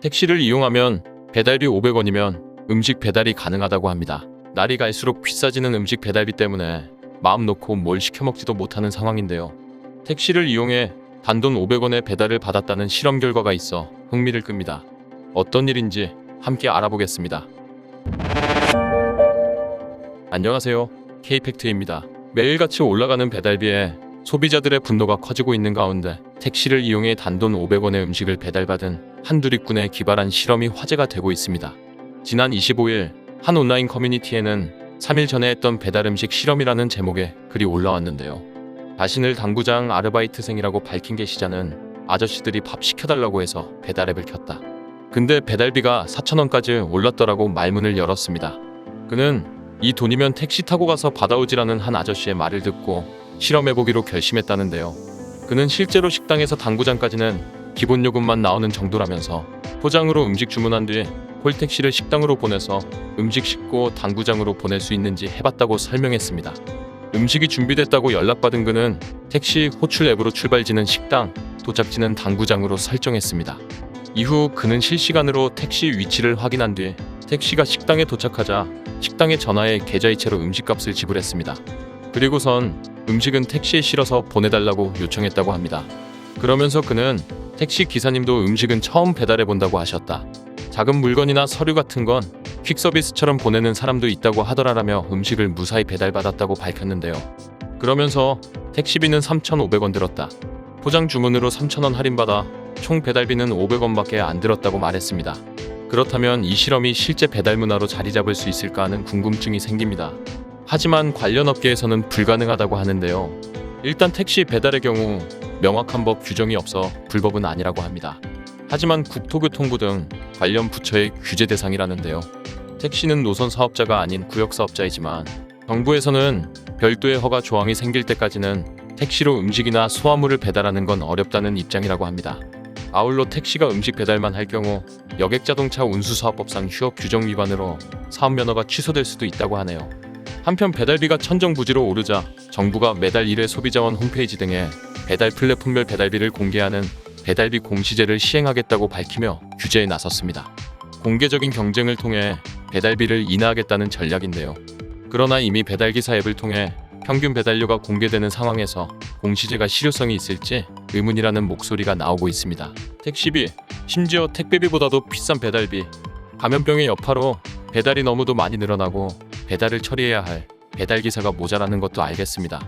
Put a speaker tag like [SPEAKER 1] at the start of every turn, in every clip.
[SPEAKER 1] 택시를 이용하면 배달비 500원이면 음식 배달이 가능하다고 합니다. 날이 갈수록 비싸지는 음식 배달비 때문에 마음 놓고 뭘 시켜 먹지도 못하는 상황인데요. 택시를 이용해 단돈 500원의 배달을 받았다는 실험 결과가 있어 흥미를 끕니다. 어떤 일인지 함께 알아보겠습니다. 안녕하세요. K팩트입니다. 매일같이 올라가는 배달비에 소비자들의 분노가 커지고 있는 가운데 택시를 이용해 단돈 500원의 음식을 배달받은 한두 일꾼의 기발한 실험이 화제가 되고 있습니다. 지난 25일 한 온라인 커뮤니티에는 3일 전에 했던 배달 음식 실험이라는 제목의 글이 올라왔는데요. 자신을 당구장 아르바이트생이라고 밝힌 게시자는 아저씨들이 밥 시켜달라고 해서 배달 앱을 켰다. 근데 배달비가 4,000원까지 올랐더라고 말문을 열었습니다. 그는 이 돈이면 택시 타고 가서 받아오지라는 한 아저씨의 말을 듣고 실험해보기로 결심했다는데요. 그는 실제로 식당에서 당구장까지는 기본 요금만 나오는 정도라면서 포장으로 음식 주문한 뒤 콜택시를 식당으로 보내서 음식 싣고 당구장으로 보낼 수 있는지 해봤다고 설명했습니다. 음식이 준비됐다고 연락받은 그는 택시 호출 앱으로 출발지는 식당, 도착지는 당구장으로 설정했습니다. 이후 그는 실시간으로 택시 위치를 확인한 뒤 택시가 식당에 도착하자 식당에 전화해 계좌이체로 음식값을 지불했습니다. 그리고선 음식은 택시에 실어서 보내달라고 요청했다고 합니다. 그러면서 그는 택시 기사님도 음식은 처음 배달해본다고 하셨다. 작은 물건이나 서류 같은 건 퀵서비스처럼 보내는 사람도 있다고 하더라라며 음식을 무사히 배달받았다고 밝혔는데요. 그러면서 택시비는 3,500원 들었다. 포장 주문으로 3,000원 할인받아 총 배달비는 500원밖에 안 들었다고 말했습니다. 그렇다면 이 실험이 실제 배달 문화로 자리 잡을 수 있을까 하는 궁금증이 생깁니다. 하지만 관련 업계에서는 불가능하다고 하는데요. 일단 택시 배달의 경우 명확한 법 규정이 없어 불법은 아니라고 합니다. 하지만 국토교통부 등 관련 부처의 규제 대상이라는데요. 택시는 노선 사업자가 아닌 구역 사업자이지만 정부에서는 별도의 허가 조항이 생길 때까지는 택시로 음식이나 수화물을 배달하는 건 어렵다는 입장이라고 합니다. 아울러 택시가 음식 배달만 할 경우 여객자동차 운수사업법상 휴업 규정 위반으로 사업면허가 취소될 수도 있다고 하네요. 한편 배달비가 천정부지로 오르자 정부가 매달 1회 소비자원 홈페이지 등에 배달 플랫폼별 배달비를 공개하는 배달비 공시제를 시행하겠다고 밝히며 규제에 나섰습니다. 공개적인 경쟁을 통해 배달비를 인하하겠다는 전략인데요. 그러나 이미 배달기사 앱을 통해 평균 배달료가 공개되는 상황에서 공시제가 실효성이 있을지 의문이라는 목소리가 나오고 있습니다. 택시비, 심지어 택배비보다도 비싼 배달비, 감염병의 여파로 배달이 너무도 많이 늘어나고 배달을 처리해야 할 배달기사가 모자라는 것도 알겠습니다.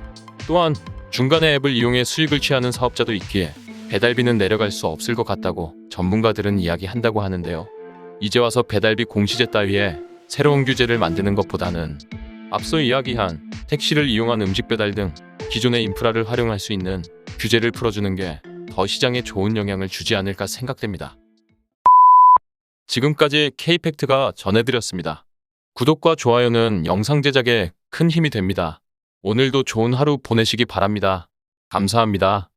[SPEAKER 1] 또한 중간에 앱을 이용해 수익을 취하는 사업자도 있기에 배달비는 내려갈 수 없을 것 같다고 전문가들은 이야기한다고 하는데요. 이제 와서 배달비 공시제 따위에 새로운 규제를 만드는 것보다는 앞서 이야기한 택시를 이용한 음식 배달 등 기존의 인프라를 활용할 수 있는 규제를 풀어주는 게 더 시장에 좋은 영향을 주지 않을까 생각됩니다. 지금까지 K팩트가 전해드렸습니다. 구독과 좋아요는 영상 제작에 큰 힘이 됩니다. 오늘도 좋은 하루 보내시기 바랍니다. 감사합니다.